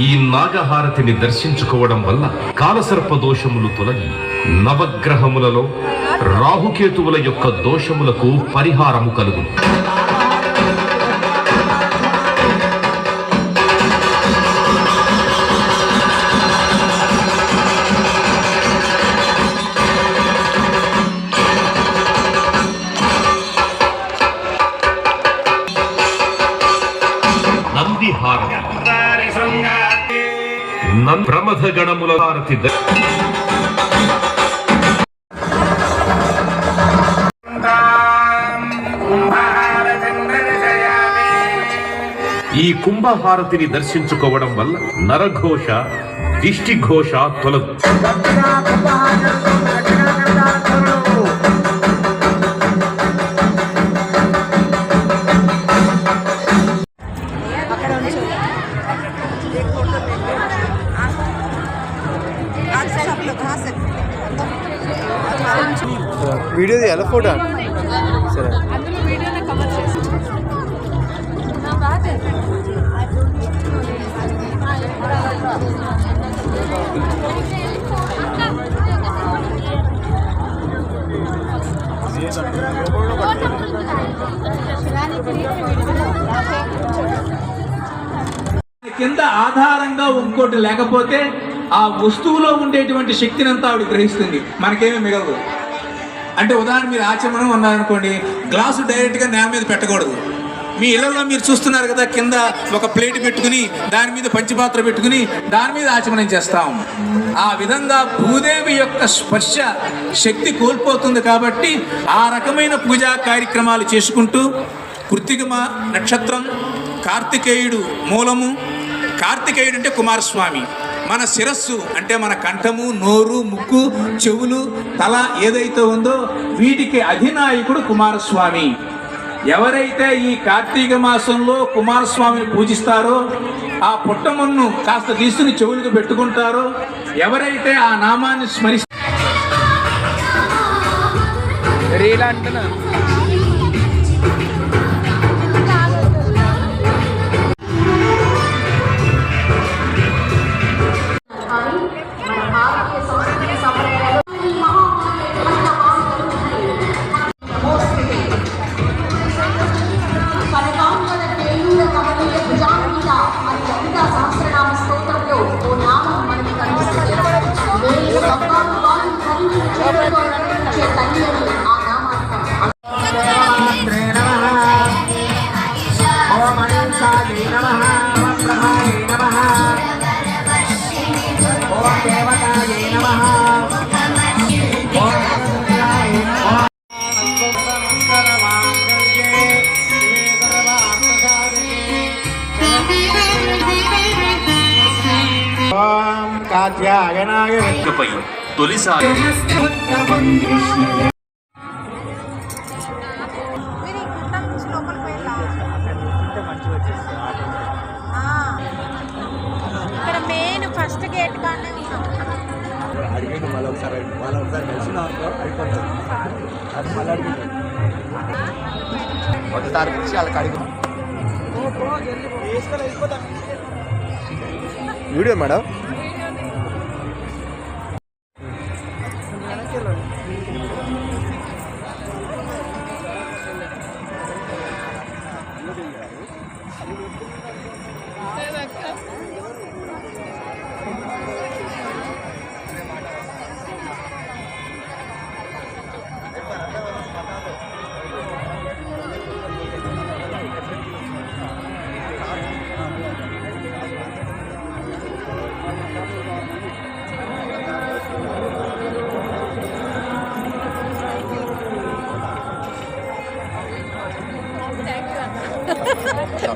ఈ నాగహారతిని దర్శించుకోవడం వల్ల కాలసర్ప దోషములు తొలగి నవగ్రహములలో రాహుకేతువుల యొక్క దోషములకు పరిహారము కలుగును. ప్రమథ గణముల హారతి ఈ కుంభహారతిని దర్శించుకోవడం వల్ల నరఘోష దిష్టిఘోష తొలగు. वीडियो दिया फोटो सर वीडियो ने कवर చేసి నా బాత కింద ఆధారంగా ఇంకోటి లేకపోతే ఆ వస్తువులో ఉండేటువంటి శక్తిని అంతా ఆవిడ గ్రహిస్తుంది, మనకేమీ మిగలదు. అంటే ఉదాహరణ మీరు ఆచమనం ఉన్నారనుకోండి, గ్లాసు డైరెక్ట్గా నేల మీద పెట్టకూడదు. మీ ఇళ్లలో మీరు చూస్తున్నారు కదా, కింద ఒక ప్లేట్ పెట్టుకుని దాని మీద పంచపాత్ర పెట్టుకుని దాని మీద ఆచమనం చేస్తాం. ఆ విధంగా భూదేవి యొక్క స్పర్శ శక్తి కోల్పోతుంది. కాబట్టి ఆ రకమైన పూజా కార్యక్రమాలు చేసుకుంటూ కృత్తిక నక్షత్రం, కార్తికేయుడు మూలము. కార్తికేయుడు అంటే కుమారస్వామి. మన శిరస్సు అంటే మన కంఠము, నోరు, ముక్కు, చెవులు, తల ఏదైతే ఉందో వీటికి అధినాయకుడు కుమారస్వామి. ఎవరైతే ఈ కార్తీక మాసంలో కుమారస్వామిని పూజిస్తారో, ఆ పుట్టమన్ను కాస్త తీసుకుని చెవులకు పెట్టుకుంటారో, ఎవరైతే ఆ నామాన్ని స్మరిస్తారో తొలిసారి ఇక్కడ మెయిన్ ఫస్ట్ గేట్ కానే ఉన్నాం. అడిగిన మళ్ళీ ఒకసారి కలిసిన ఒకసారి పిలిచి వాళ్ళకి అడిగి వీడియో మేడం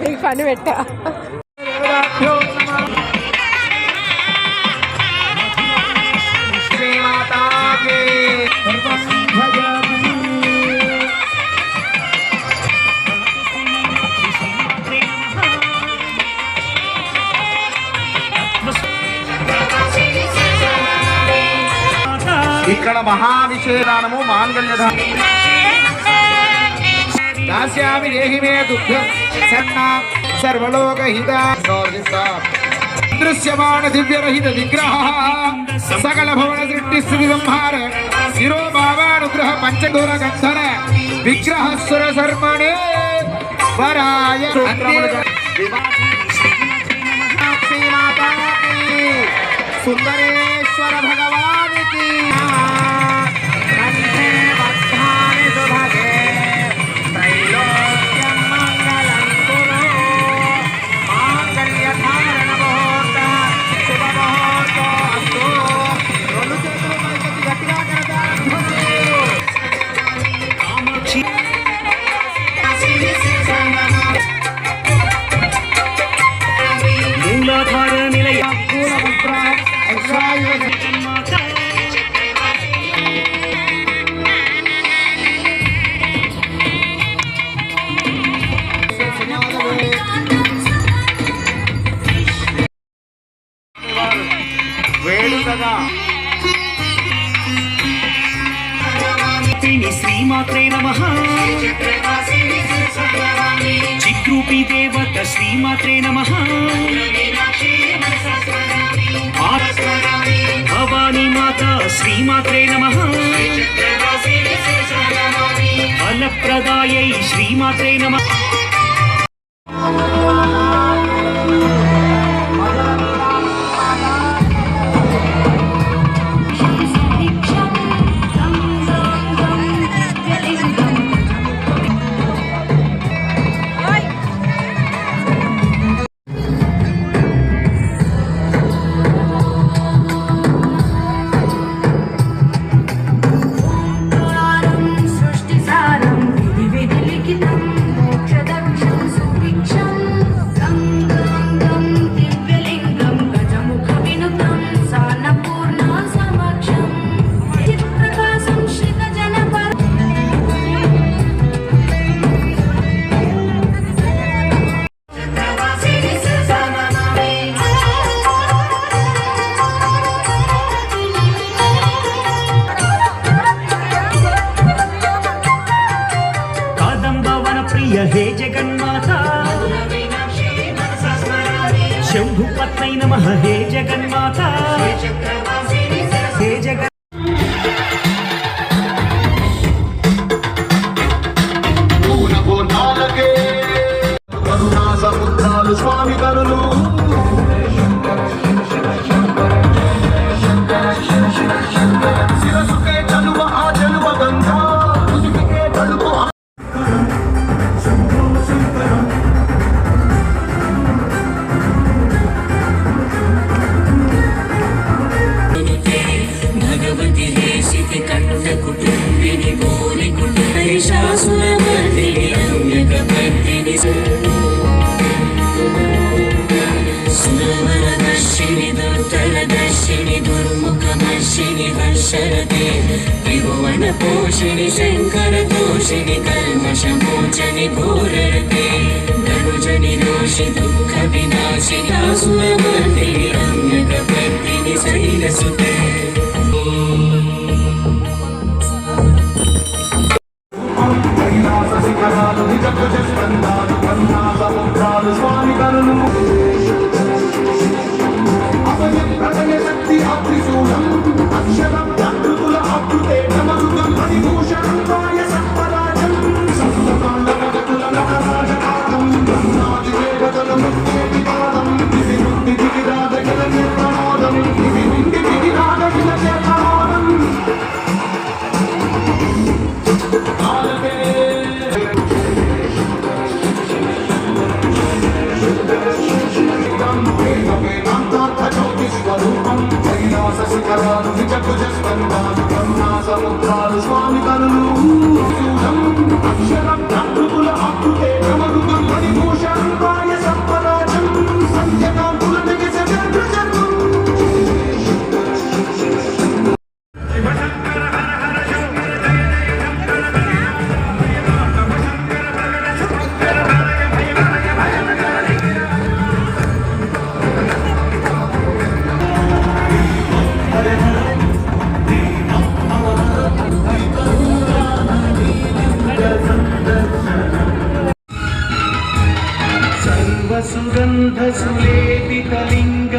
నీకు పని పెట్టా. ఇక్కడ మహావిషేదానము మాంగళ్యధామ దాస్యామి దేహి మే దుఃఖం సన్నా సర్వలోకహితా దృశ్యమాన దివ్యరహిత విగ్రహ సకల భవన సృష్టి స్థితి సంహార శిరోభావానుగ్రహ పంచదూర గంధర విగ్రహ సుర శర్మణే వరాయ సుందరేశ్వర భగవానికి మూలాధార నిలయ వేడుకగా శ్రీమాత్రే నమః చిద్రూపీ దేవత శ్రీమాత్రే నమః భవానీ మాత శ్రీమాత్రే నమః ఫలప్రదాయై శ్రీమాత్రే నమః हे जगन्माता शंभुपत्नै नमः हे जगन्माता हे जगन् సముద్రాలు స్వామి కరులు శిరసుకే చలువ ఆ చలువ గంగా తుదికే తలుపు భగవతి దేశితి కంఠ కుటుంబిని భూరి కుటుంబేశాసురమర్దిని రమ్యకపర్దిని సురవరదర్శిని దుర్ధరదర్శిని దుర్ముఖమర్షిని హర్షరతే త్రిభువన పోషిణి శంకర దోషిని కల్మషమోచని ఘోరరతే ధనుజని రోషి దుఃఖ వినాశినాసురమర్దిని రమ్యకపర్దిని శైలసుతే సముద్రాలు స్వామి కరులు శక్తి అగ్నిశూలం అక్షరం జాగృతుల అభృతే నమరుగం మణిభూషణం వాయ సత్పరాజం సప్తకాండమగతుల నటరాజకారం బ్రహ్మాది వేదజల ముక్తేవికారం దివి ముక్తి దివిరాజగిల నిర్ప్రమోదం దివి నిండి దివిరాజగిల చేతమోదం సముద్రాలు స్వామి కరులు అక్షరం జాగృతుల అభృతే నమరుగం మణిభూషణం వాయ సత్పరాజం సంధ్యకాంతుల నిగస జగద్రజర్వం సుగంధ సులేపిత లింగ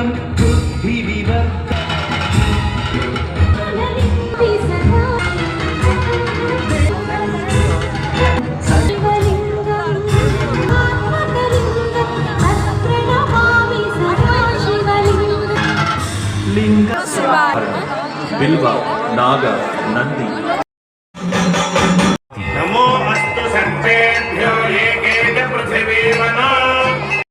బిల్వ నాగ నంది